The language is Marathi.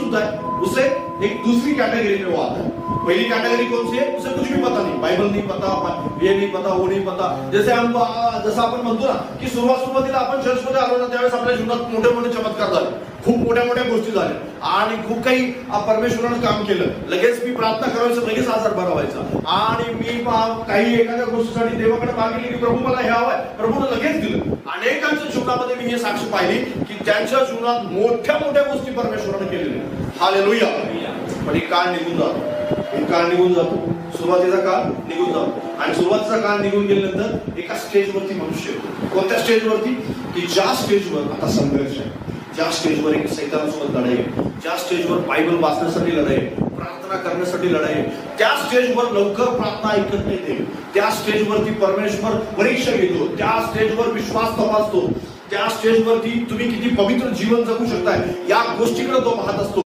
सुद्धा है, उसे एक दूसरी कैटेगरी में वो आता है। पहली कैटेगरी कौन सी है? उसे कुछ भी पता नहीं, बाइबल नहीं पता, ये नहीं पता, वो नहीं पता। जैसे जसं आपण म्हणतो ना की सुरुवातीला आपण चर्चमध्ये आलो ना त्यावेळेस आपल्या जीवनात मोठे मोठे चमत्कार झाले, खूप मोठ्या मोठ्या गोष्टी झाल्या आणि खूप काही परमेश्वरानं काम केलं. लगेच मी प्रार्थना करायचं, लगेच आजार बरा व्हायचा आणि मी काही एखाद्या गोष्टीसाठी देवाकडे मागितली की प्रभू मला हे हवंय, प्रभूने लगेच दिलं. अनेकांच्या जीवनामध्ये मी हे साक्ष पाहिली की त्यांच्या जीवनात मोठ्या मोठ्या गोष्टी परमेश्वराने केलेल्या. हालेलुया. पण एक काळ निघून जातो, सुरुवातीचा काळ निघून जातो आणि सुरुवातीचा काळ निघून गेल्यानंतर एका स्टेजवरती मनुष्य येतो. कोणत्या स्टेजवरती? की ज्या स्टेजवर आता संघर्ष आहे, ज्या स्टेजवर एक सैतानासोबत लढाई आहे, ज्या स्टेजवर बायबल वाचण्यासाठी लढाई आहे, प्रार्थना करण्यासाठी लढाई आहे, त्या स्टेजवर लवकर प्रार्थना ऐकत नाही ते, त्या स्टेजवरती परमेश्वर परीक्षा घेतो, त्या स्टेजवर विश्वास तपासतो, त्या स्टेजवरती तुम्ही किती पवित्र जीवन जगू शकताय या गोष्टीकडे तो पाहत असतो.